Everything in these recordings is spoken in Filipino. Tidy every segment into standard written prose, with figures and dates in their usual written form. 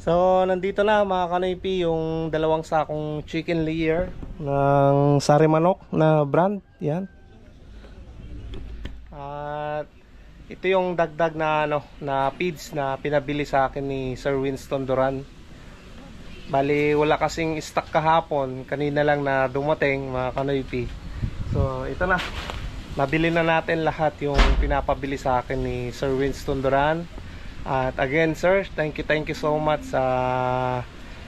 So, nandito na mga kanoypi yung dalawang sakong chicken layer ng Sari Manok na brand. Yan. At ito yung dagdag na na feeds na pinabili sa akin ni Sir Winston Duran. Bali, wala kasing stock kahapon. Kanina lang na dumating mga kanoypi. So, ito na. Nabili na natin lahat yung pinapabili sa akin ni Sir Winston Duran. At again sir, thank you so much sa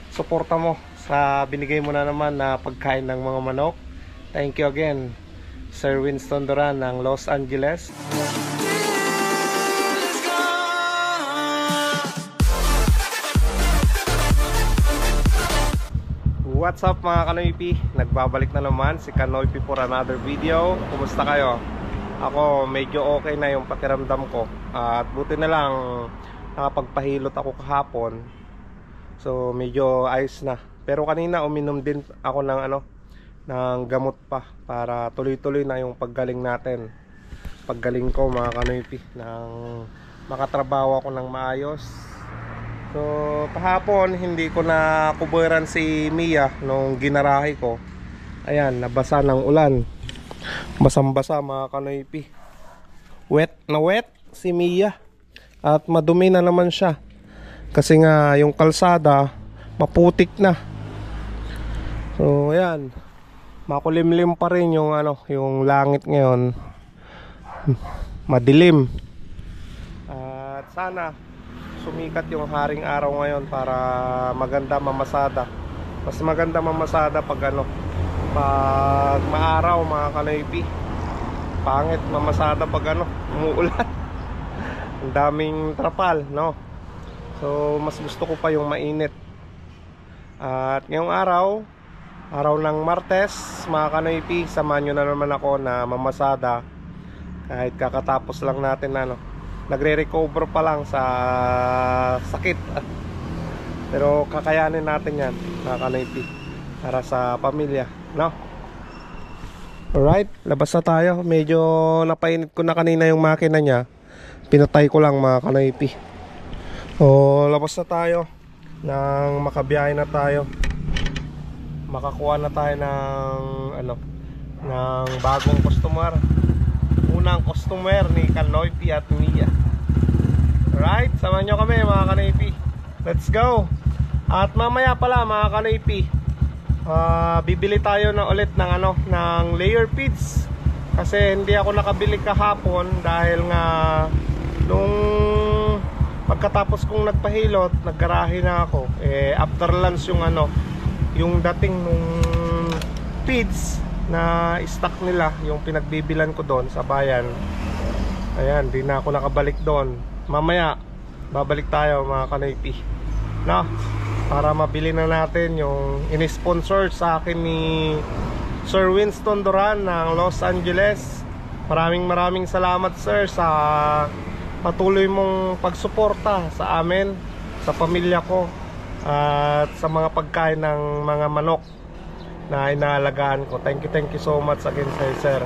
suporta mo sa binigay mo na naman na pagkain ng mga manok. Thank you again Sir Winston Duran ng Los Angeles. What's up mga kanoypi? Nagbabalik na naman si Kanoypi for another video. Kumusta kayo? Ako medyo okay na yung pakiramdam ko. At buti na lang nakapagpahilot ako kahapon. So medyo ayos na. Pero kanina uminom din ako ng ng gamot pa para tuloy-tuloy na yung paggaling natin. Paggaling ko mga kanoypi, nang makatrabaho ako ng maayos. So kahapon hindi ko na kuburan si Mia nung ginarahe ko. Ayan, nabasa ng ulan. Basang-basa mga kanoypi. Wet na wet si Mia. At madumi na naman siya. Kasi nga yung kalsada maputik na. So ayan, makulimlim pa rin yung yung langit ngayon. Madilim. At sana sumikat yung haring araw ngayon para maganda mamasada. Mas maganda mamasada pag pag maaraw mga kanoypi. Pangit mamasada pag umuulan. Ang daming trapal, no? So mas gusto ko pa yung mainit. At ngayong araw ng Martes, mga kanoypi, samahan nyo na naman ako na mamasada. Kahit kakatapos lang natin nagre-recover pa lang sa sakit. Pero kakayanin natin yan mga kanoypi, para sa pamilya, no? Alright, labas na tayo. Medyo napainit ko na kanina yung makina niya. Pinatay ko lang mga kanoypi. O labas na tayo nang makabiyahe na tayo. Makakuha na tayo ng ng bagong customer. Unang customer ni Kanoypi at Mia. Alright, samahan nyo kami mga kanoypi. Let's go. At mamaya pala mga kanoypi, bibili tayo na ulit ng ng layer feeds. Kasi hindi ako nakabili kahapon dahil nga nung pagkatapos kong nagpahilot, naggarahe na ako. After lunch yung dating nung feeds na stock nila, yung pinagbibilan ko doon sa bayan. Ayan, di na ako nakabalik doon. Mamaya babalik tayo mga kanoypi, no? Para mabili na natin yung in-sponsor sa akin ni Sir Winston Duran ng Los Angeles. Maraming salamat sir sa patuloy mong pagsuporta sa amin, sa pamilya ko, at sa mga pagkain ng mga manok na inaalagaan ko. Thank you so much again Sir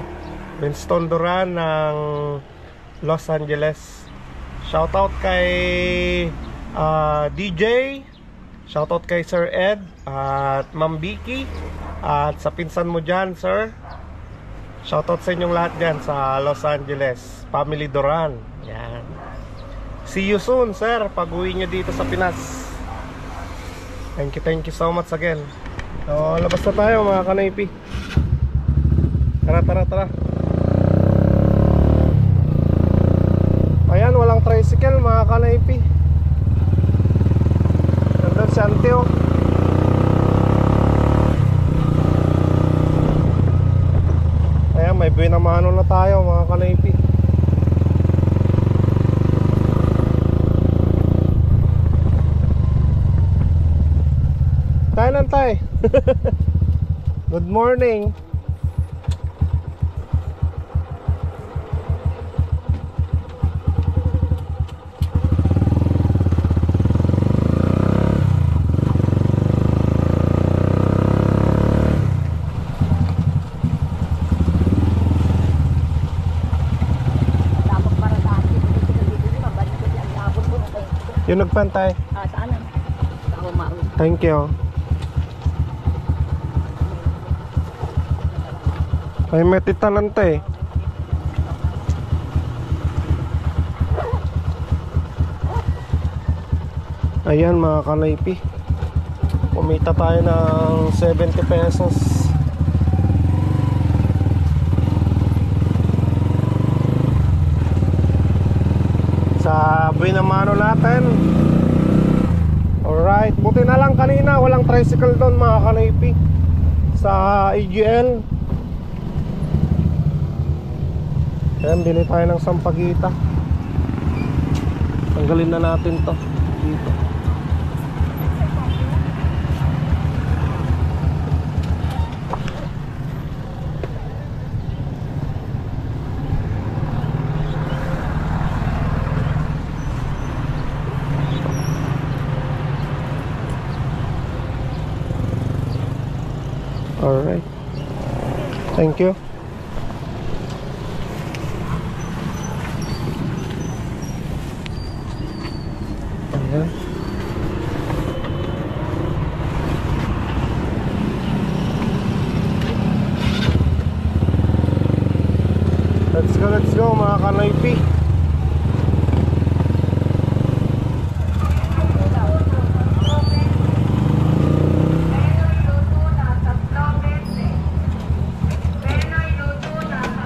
Winston Duran ng Los Angeles. Shoutout kay DJ, shoutout kay Sir Ed at Ma'am Vicky, at sa pinsan mo dyan sir. Shoutout sa inyong lahat dyan sa Los Angeles, Family Duran. Yan. See you soon sir, pag uwi nyo dito sa Pinas. Thank you so much again. So labas na tayo mga kanoypi. Tara. Ayan, walang tricycle mga kanoypi. Nandun si Anteo. Ayan, may binamano na tayo mga kanoypi. Tay. Good morning. Yung nagpantay. Saan na? ako mauwi. Thank you. Ay, may titanante. Ayan mga kanaypi, kumita tayo ng 70 pesos. Sa binamano natin. Alright, buti na lang kanina walang tricycle doon mga kanaypi sa AGL. Ayan, bili tayo ng sampagita. Tanggalin na natin to dito. Alright. Thank you. Ayan. Let's go mga kanaypi.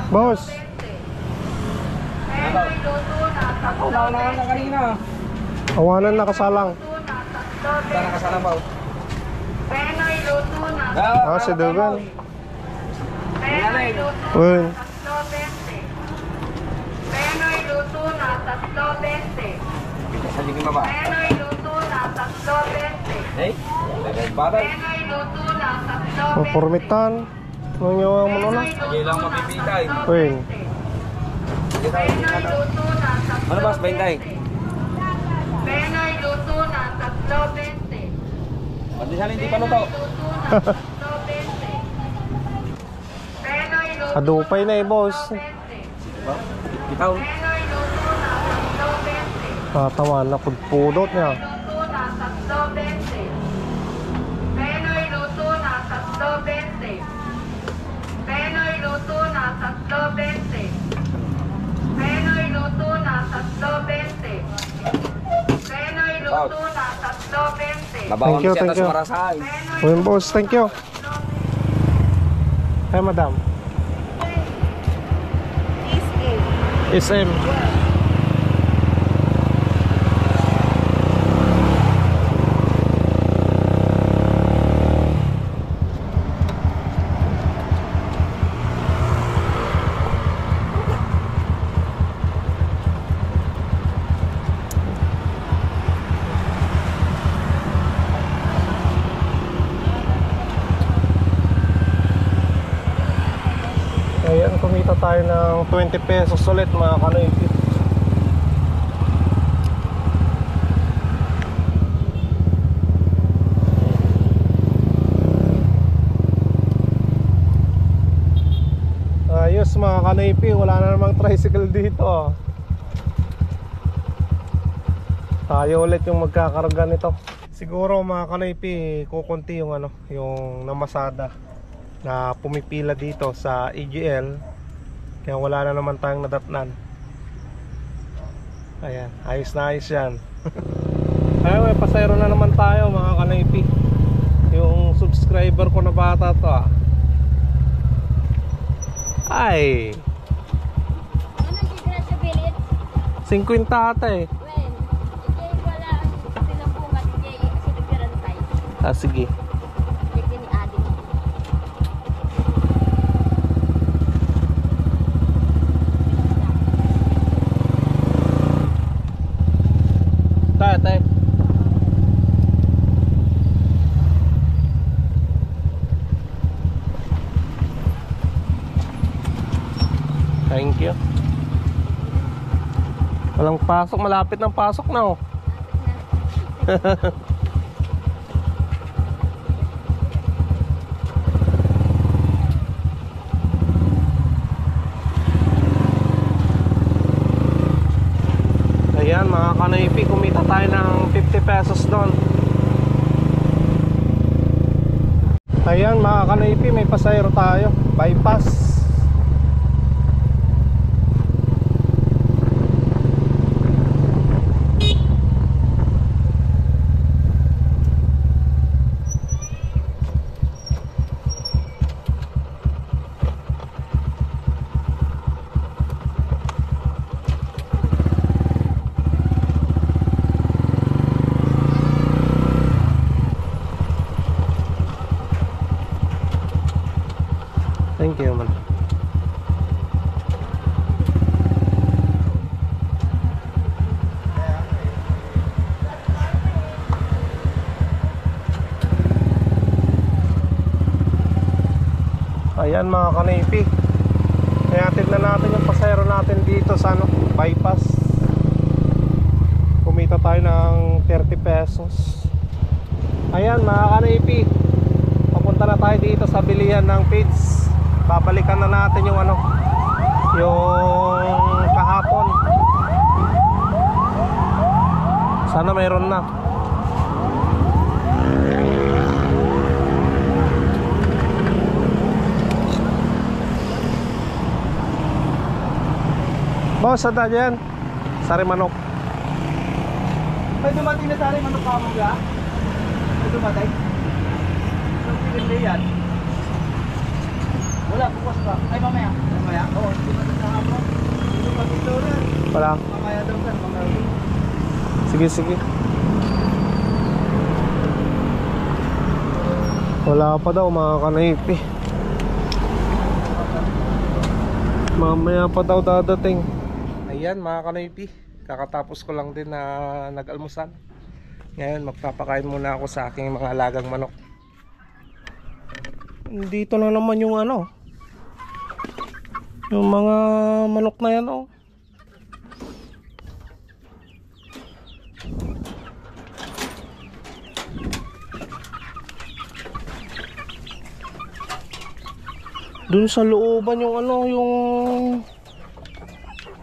Boss. Unahan na kanina. Awanan na kasalang. Saan nakasalang ba? Penoy luto na. Si Dugan. Penoy luto Uy. na 3.20. Penoy luto na 3.20. Sa lingin ba? Penoy luto na 3.20. Eh? Batay. Penoy luto na 3.20. Mapormitan. Nangyawang mo na. Lagi lang mapipitay. Uy. Penoy luto na 3.20. Ano ba, Bentay? Penoy luto na 3.20. Pati saan hindi pa luto? Luto na 3.20. Penoy luto Adupay na boss. 3.20. Bitaw. Penoy luto na 3.20. Tatawan na pudpudot niya. Luto na 3.20. Penoy luto na 3.20. Penoy luto na 3.20. Penoy luto na 3.20. Penoy luto na 3.20. Nabawang Thank you, siya thank tas you. marasay. Uy boss, thank you. Hey madam. SM. Ayan, kumita tayo ng 20 pesos ulit mga kanaypi. Ayos mga kanaypi, wala na namang tricycle dito. Tayo ulit yung magkakarga nito. Siguro mga kanaypi, kukunti yung yung namasada na pumipila dito sa EGL, kaya wala na naman tayong nadatnan. Ayan, ayos na ayos yan. Ay, may pasayro na naman tayo mga kanaypi. Yung subscriber ko na bata to Ay, Ano tignan sa bilit? 50 ata eh. Well, ijay wala silang bunga, ijay kasi nagkarantay. Sige. Ijay ni Adi. Tay. Thank you. Walang pasok, malapit ng pasok na Ayan mga kanaypi, kumita tayo ng 50 pesos doon. Ayan mga kanaypi, may pasayro tayo. Bypass. Thank you man. Ayan mga kanaypi, ihatid na natin yung pasayro natin dito sa ano, bypass. Kumita tayo ng 30 pesos. Ayan mga kanaypi, papunta na tayo dito sa bilihan ng feeds. Babalikan na natin yung ano, yung kahapon. Sana mayroon na. Boss, saan tayo dyan? Sari manok. May dumating na sari manok ka mo ba? May dumating? Anong pinili yan? Wala, bukas pa. Ay, mamaya. Mamaya? Oo, dumating na hapon. Dumating daw rin. Wala. Mamaya daw sir, mamaya. Sige, sige. Wala pa daw mga kanaypi. Mamaya pa daw dadating. Ayan mga kanaypi, kakatapos ko lang din na nag-almusal. Ngayon magpapakain muna ako sa aking mga alagang manok. Dito na naman yung ano, yung mga manok na yan oh. Dun sa looban yung ano, yung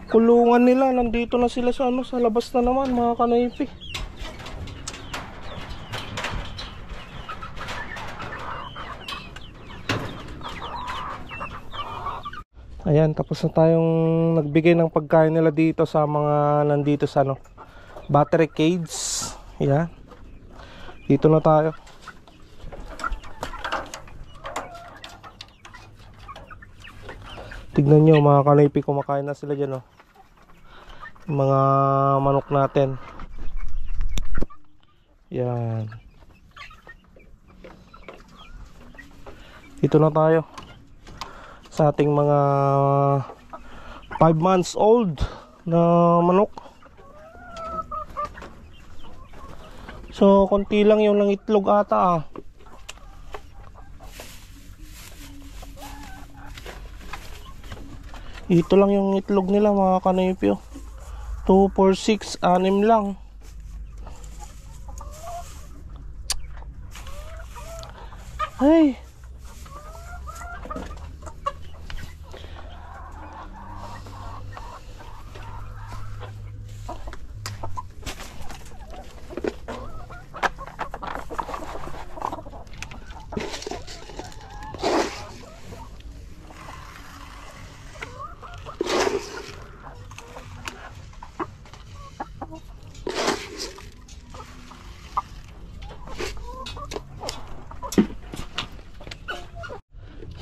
kulungan nila, nandito na sila sa ano, sa labas na naman mga kanaypi. Ayan, tapos na tayong nagbigay ng pagkain nila dito sa mga nandito sa ano, battery cage. Ayan, dito na tayo. Tignan nyo mga kanaypi, kumakain na sila dyan oh. Mga manok natin. Yan. Dito na tayo sa ating mga 5 months old na manok. So konti lang yung itlog ata ah. Ito lang yung itlog nila mga kanaypi oh. 2, 4, 6, 6 lang. Ay.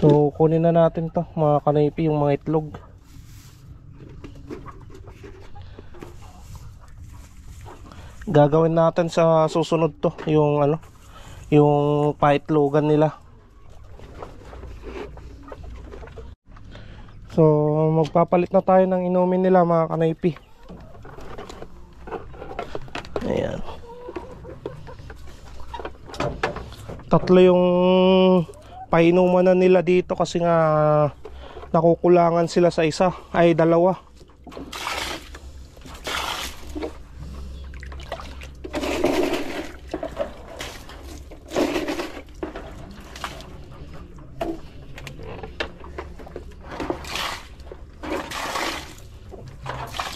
So kunin na natin to mga kanaypi, yung mga itlog. Gagawin natin sa susunod to, yung ano, yung paitlogan nila. So magpapalit na tayo ng inumin nila mga kanaypi. Ayan. Tatlo yung painuman na nila dito kasi nga nakukulangan sila sa isa, ay dalawa.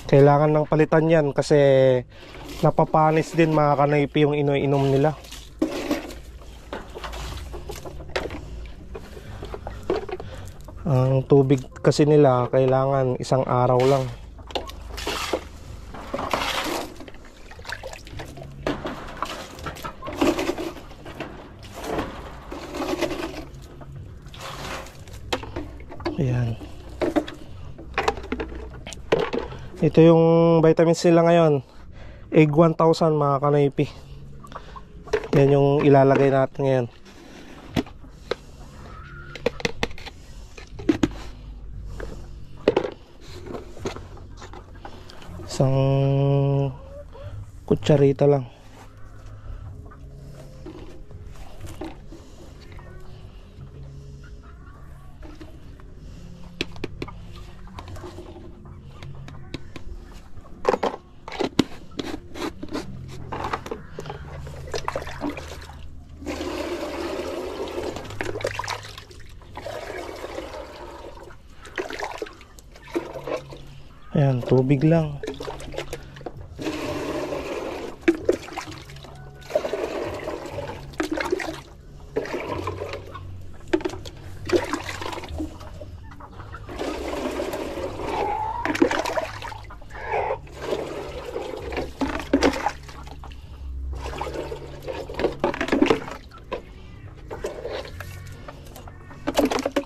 Kailangan ng palitan yan kasi napapanis din mga kanaypi yung inom nila. Ang tubig kasi nila kailangan isang araw lang. Ayan. Ito yung vitamins nila ngayon. Egg 1000 mga kanaypi. Yan yung ilalagay natin ngayon. Isang kutsarita lang. Ayan, tubig lang.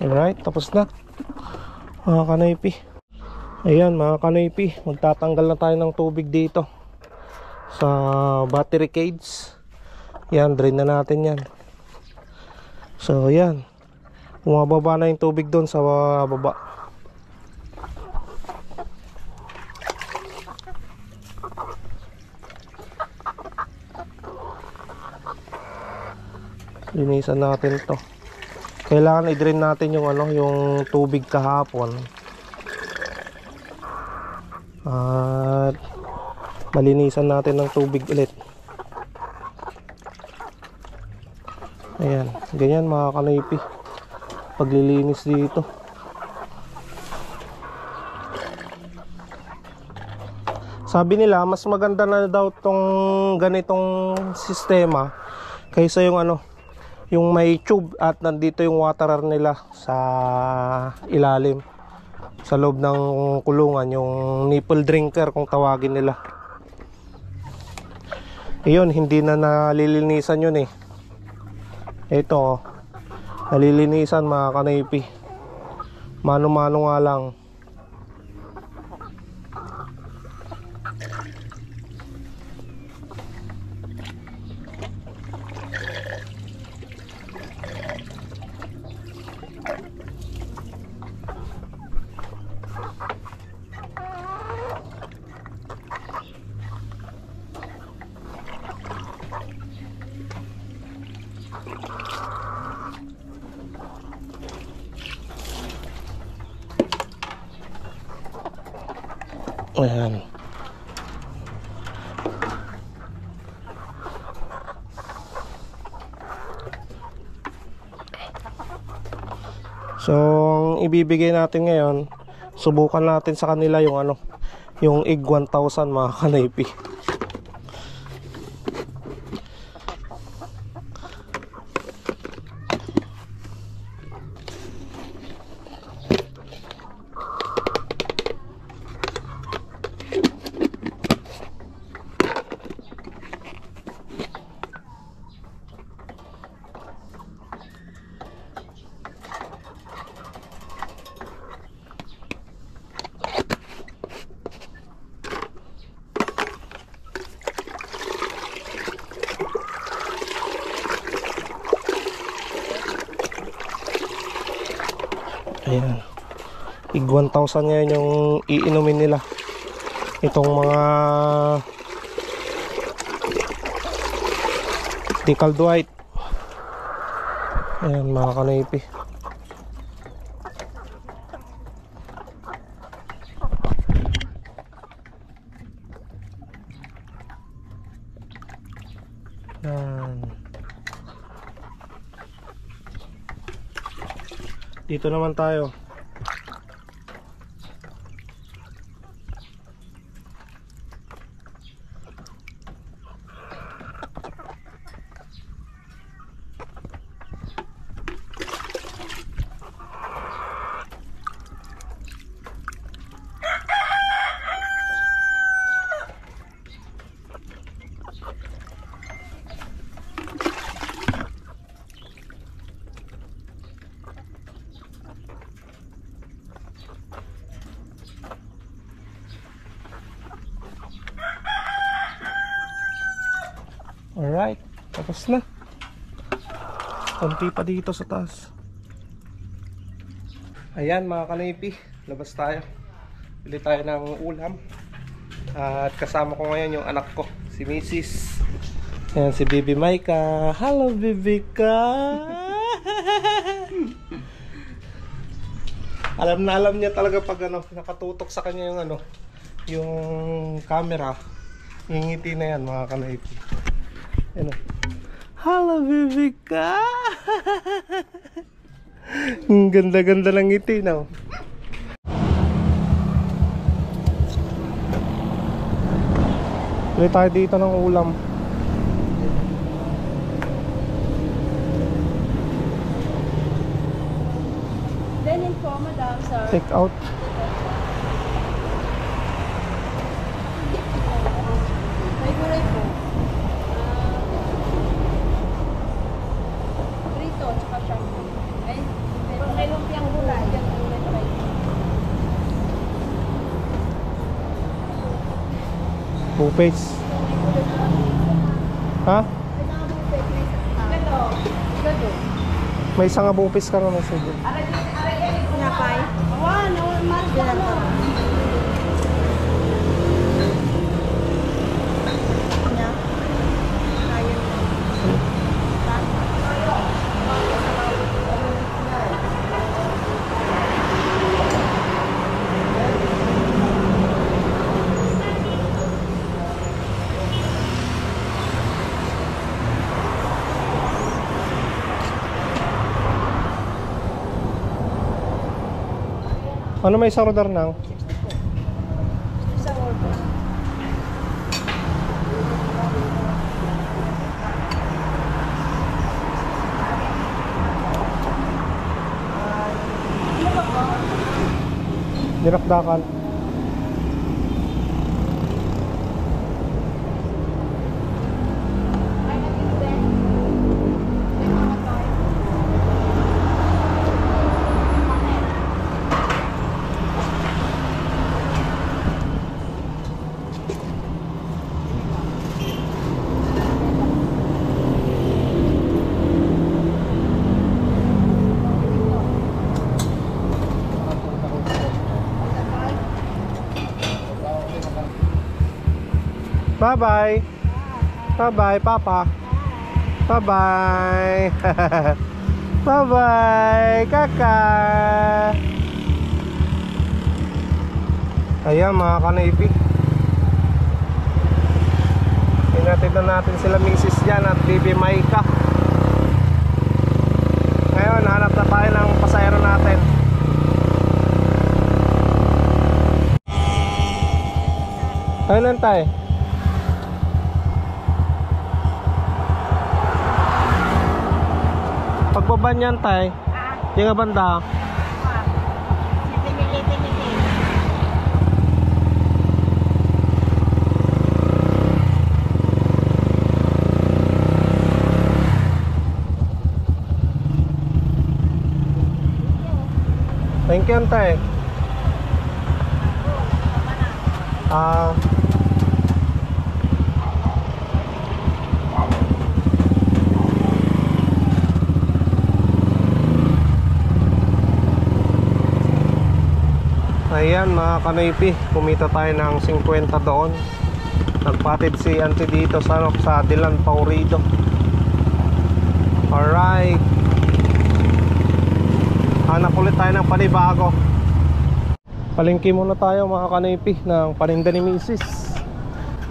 Alright, tapos na mga kanaypi. Ayan mga kanaypi, magtatanggal na tayo ng tubig dito sa battery cage. Yan, drain na natin yan. So yan, bumababa na yung tubig doon sa baba. Linisan natin to. Kailangan i-drain natin yung yung tubig kahapon. At malinisan natin ng tubig ulit. Ayan, ganyan mga kanaypi paglilinis dito. Sabi nila mas maganda na daw tong ganitong sistema kaysa yung yung may tube at nandito yung waterer nila sa ilalim, sa loob ng kulungan, yung nipple drinker kung tawagin nila. Iyon, hindi na nalilinisan yun eh. Ito, nalilinisan mga kanaypi. Mano-mano nga lang. Ayan. So, ang ibibigay natin ngayon, subukan natin sa kanila yung yung egg 1000 mga kanaypi. Ayan, ig 1000 ngayon yung iinumin nila. Itong mga Decal Dwight. Ayan mga kanaypi. Ayan. Dito naman tayo. Tapos na. Konti pa dito sa taas. Ayan mga kanipi, labas tayo. Bili tayo ng ulam. At kasama ko ngayon yung anak ko, si Mrs. Ayan si Baby Maika. Hello Baby ka. Alam niya talaga pag ano, nakatutok sa kanya yung ano, yung camera. Ngingiti na yan mga kanipi. Ayan o. Hello Baby ka. Ang ganda-ganda ng ngiti na. Bili tayo dito ng ulam. Lenin po, madam, sir. Take out. May gulay po. Prito, tsaka shampoo. Ay, may lumpiang gulay. Bupes. Ha? May isang bupes ka naman sa dyan. Napay. Wow, mas Ano may isang order nang? isang order. Dinakdakan. Bye-bye. Bye-bye, Papa. Bye-bye. Bye-bye, Kaka. Ayan mga kanaypi. Hinatid na natin sila Mrs. Jan at Baby Maika. Ngayon, hanap na tayo ng pasahero natin. Ayun tayo. Pagbaba niyan tay, yung nga banda. Thank you tay. Ayan mga kanaypi, kumita tayo ng 50 doon. Nagpatid si auntie dito sa Dilan Paurido. Alright. Hanap ulit tayo ng panibago. Palengke muna tayo mga kanaypi ng paninda ni Mrs.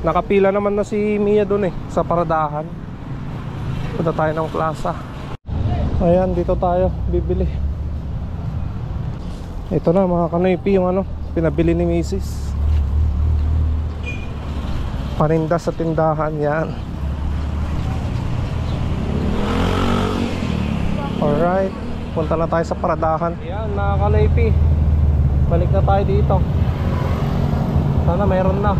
Nakapila naman na si Mia doon sa paradahan. Punta tayo ng plaza. Ayan, dito tayo bibili. Ito na mga kanaypi yung ano, pinabili ni Mrs. Paninda sa tindahan yan. Alright, punta na tayo sa paradahan. Ayan mga kanaypi, balik na tayo dito. Sana mayroon na.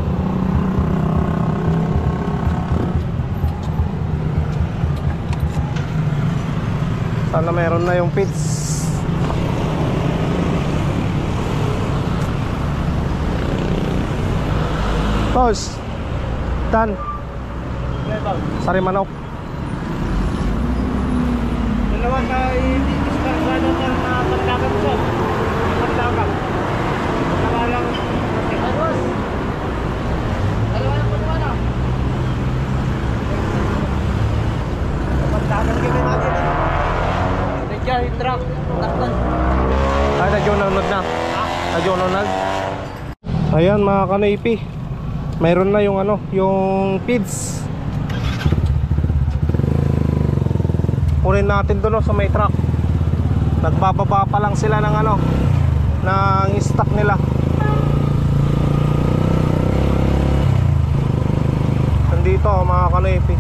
Sana mayroon na yung pits. Boss, Dan. Sari manok. Radyo nanonood na. Radyo nanonood. Ayan mga kanaypi. Mayroon na yung ano, yung feeds. Kunin natin doon sa may truck. Nagbababa pa lang sila ng ano, ng stock nila. Nandito mga kanaypi.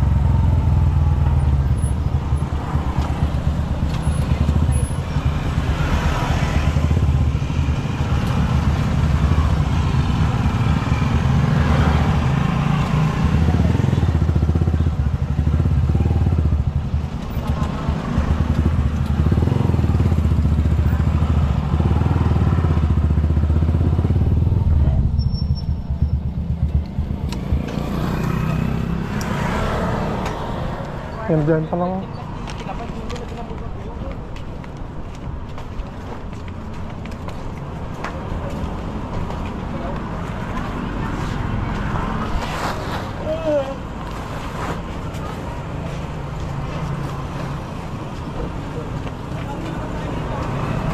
Yan dyan pa lang.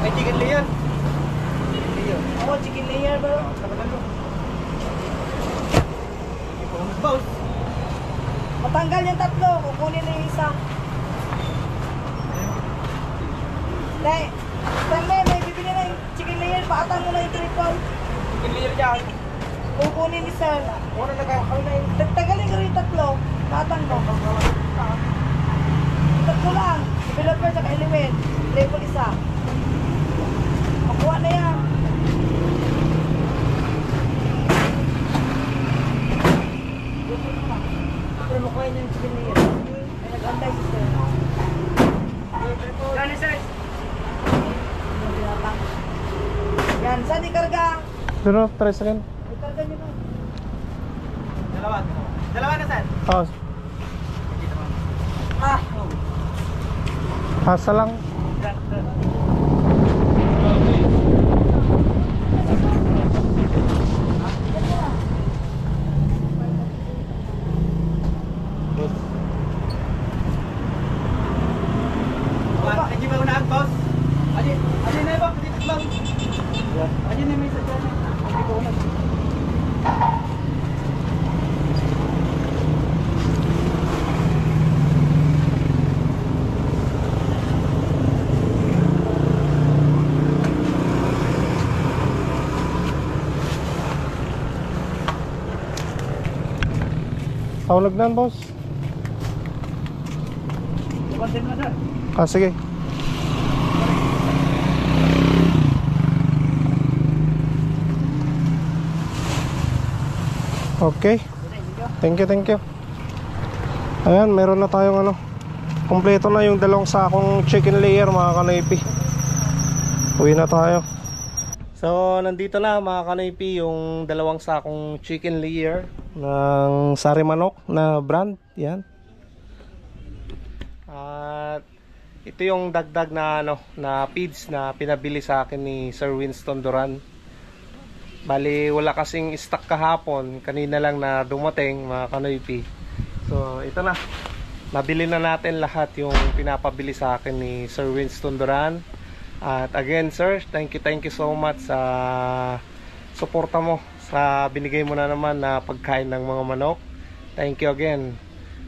May chicken layer. Oo, chicken layer bro. Boss. Matanggal yung tatlo, kukunin na yung isa. Dahil, may bibili na yung chicken layer, paatang mo na yung triple. Chicken layer dyan. Kukunin ni sir. Wala nagkakaw na yun. Tagalin ko rin yung tatlo, paatang mo. Tatlo lang, developer sa element, level isa. Makuha na yan. Pero makuha niya yung chicken layer. Ay, nag-antay si sir. Yan sir. Yan, saan ikarga? Pero try second. Ikarga nyo na. Dalawa. Dalawa na sir. Oh, Ah, hasa lang. Aji ba unang boss? Aji na ba? Dito lang. Aji na may sadya. Aji ko unang. Tawag na boss. Konten na sir. Ah, sige. Okay. Thank you. Ayan, meron na tayong ano. Kompleto na yung dalawang sakong chicken layer mga kanaypi. Uwi na tayo. So, nandito na mga kanaypi yung dalawang sakong chicken layer ng Sari Manok na brand. Yan. At ito yung dagdag na ano, na feeds na pinabili sa akin ni Sir Winston Duran. Bali wala kasing stock kahapon, kanina lang na dumating mga kanoypi. So ito na, nabili na natin lahat yung pinapabili sa akin ni Sir Winston Duran. At again sir, thank you so much sa suporta mo, sa binigay mo na naman na pagkain ng mga manok. Thank you again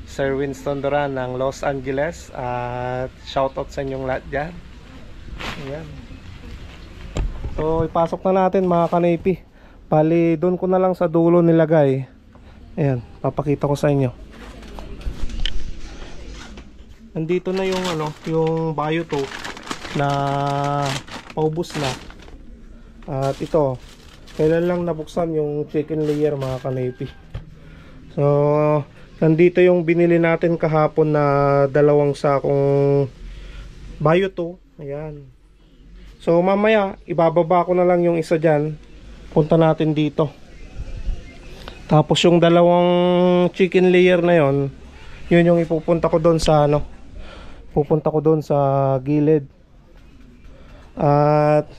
Sir Winston Duran ng Los Angeles. At shoutout sa inyong lahat dyan. Ayan. So ipasok na natin mga kanaypi. Bali doon ko na lang sa dulo nilagay. Ayan, papakita ko sa inyo. Nandito na yung ano, yung bio to na paubos na. At ito, kailan lang nabuksan yung chicken layer mga kanaypi. So nandito yung binili natin kahapon na dalawang sakong bio to. Ayan. So mamaya ibababa ko na lang yung isa dyan. Punta natin dito. Tapos yung dalawang chicken layer na yon, yun yung ipupunta ko doon sa ano, pupunta ko doon sa gilid. At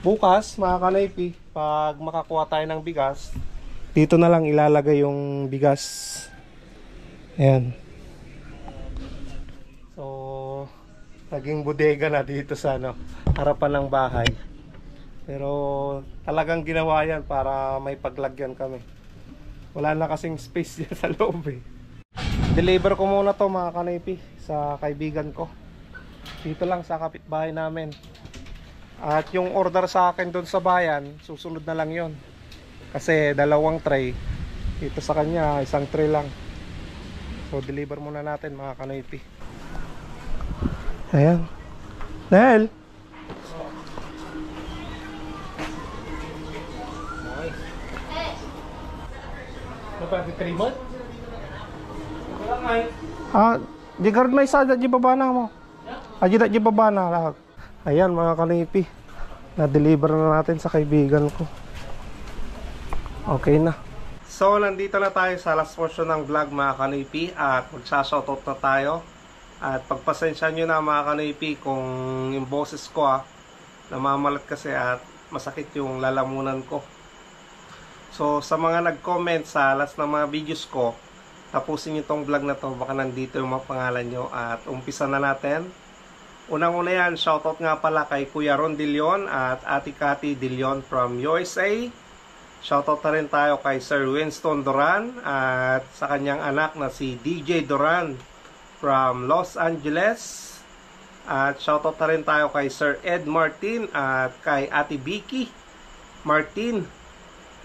bukas mga kanaypi, pag makakuha tayo ng bigas, dito na lang ilalagay yung bigas. Ayan. So naging bodega na dito sa ano, harapan ng bahay. Pero talagang ginawa yan para may paglagyan kami. Wala na kasing space dyan sa loob eh. Deliver ko muna to mga kanipi sa kaibigan ko. Dito lang sa kapitbahay namin. At yung order sa akin doon sa bayan, susunod na lang yon. Kasi 2 tray. Dito sa kanya, 1 tray lang. So deliver muna natin mga kanipi. Ayan. Nel! Di guard may sada di babana mo. Di babana lahat. Ayan mga kanipi. Na-deliver na natin sa kaibigan ko. Okay na. So nandito na tayo sa last portion ng vlog mga kanipi. At magsashoutout na tayo. At pagpasensya nyo na mga kanipi kung yung boses ko namamalat kasi at masakit yung lalamunan ko. So sa mga nag-comment sa last na mga videos ko, tapusin nyo tong vlog na to, baka nandito yung mga pangalan nyo. At umpisa na natin. Unang-una yan, shoutout nga pala kay Kuya Ron De Leon at Ate Cathy De Leon from USA. Shoutout na rin tayo kay Sir Winston Duran at sa kanyang anak na si DJ Duran from Los Angeles. At shoutout na rin tayo kay Sir Ed Martin at kay Ate Vicky Martin.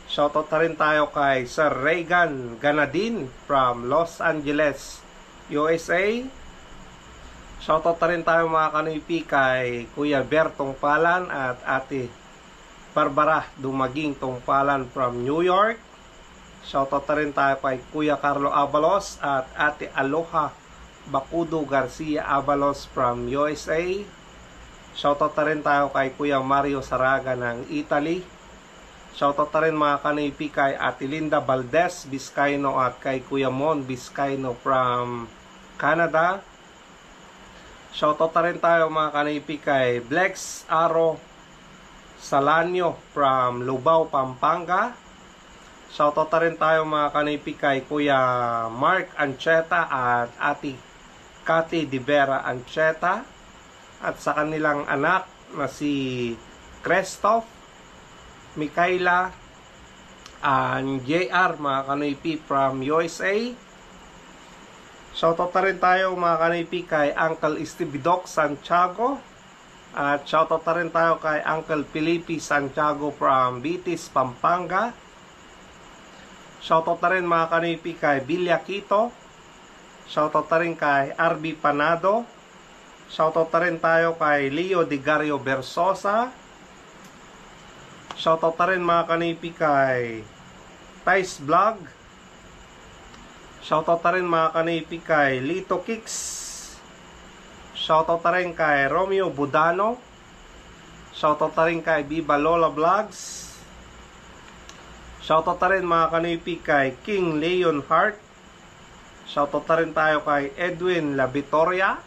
Shoutout na rin tayo kay Sir Reagan Ganadin from Los Angeles, USA. Shoutout na rin tayo mga kanipi kay Kuya Bertong Palan at Ate Barbara Dumaging Tongpalan from New York. Shoutout na rin tayo kay Kuya Carlo Abalos at Ate Aloha Bakudo Garcia Abalos from USA. Shoutout na rin tayo kay Kuya Mario Saraga ng Italy. Shoutout na rin mga kanipi kay Ate Linda Valdez Vizcaino at kay Kuya Mon Vizcaino from Canada. Shoutout na rin tayo mga kanipi kay Blex Aro Salanyo from Lubao, Pampanga. Shoutout na rin tayo mga kanipi kay Kuya Mark Ancheta at Ate Cathy De Vera Ancheta at sa kanilang anak na si Christoph, Mikaela, and JR mga kanipi from USA. Shoutout na rin tayo mga kanipi kay Uncle Steve Doc Santiago. At shoutout na rin tayo kay Uncle Felipe Santiago from Bitis, Pampanga. Shoutout na rin mga kanipi kay Bilya Quito. Shoutout na rin kay RB Panado. Shoutout na rin tayo kay Leo Digario Versosa. Shoutout na rin mga kanipi kay Tice Vlog. Shoutout na rin mga kanipi kay Lito Kicks. Shoutout na rin kay Romeo Budano. Shoutout na rin kay Viva Lola Vlogs. Shoutout na rin mga kanipi kay King Leon Hart. Shoutout na rin tayo kay Edwin La Vitoria.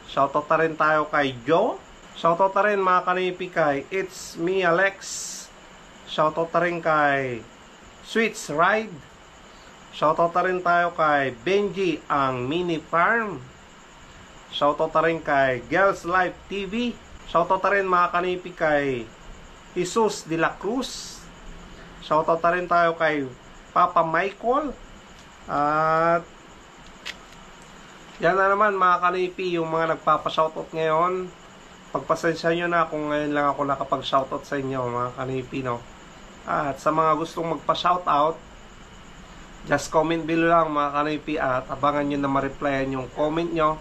Shoutout na rin tayo kay Joe. Shoutout na rin mga kanipi kay It's Me Alex. Shoutout na rin kay Sweets Ride. Shoutout na rin tayo kay Benji ang Mini Farm. Shoutout na rin kay Girls Life TV. Shoutout na rin mga kanipi kay Jesus de la Cruz. Shoutout na rin tayo kay Papa Michael. At yan na naman mga kanipi yung mga nagpapa-shoutout ngayon. Pagpasensya nyo na kung ngayon lang ako nakapag-shoutout sa inyo mga kanipi, no? At sa mga gustong magpa-shoutout, just comment below lang mga kanipi at abangan nyo na ma-replyan yung comment nyo.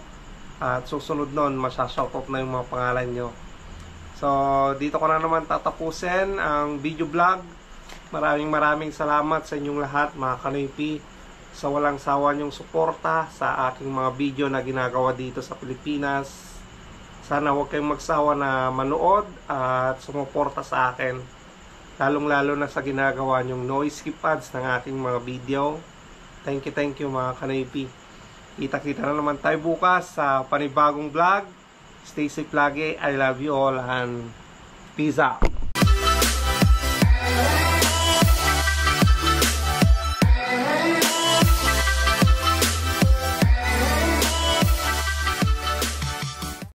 At susunod nun, masya-shoutout na yung mga pangalan nyo. So, dito ko na naman tatapusin ang video vlog. Maraming salamat sa inyong lahat mga kanipi. Sa walang sawa nyong suporta sa aking mga video na ginagawa dito sa Pilipinas. Sana huwag kayong magsawa na manood at sumuporta sa akin. Lalong-lalo na sa ginagawa nyong noise skip ads ng aking mga video. Thank you mga kanipi. Kita-kita na naman tayo bukas sa panibagong vlog. Stay safe lagi. I love you all and peace out.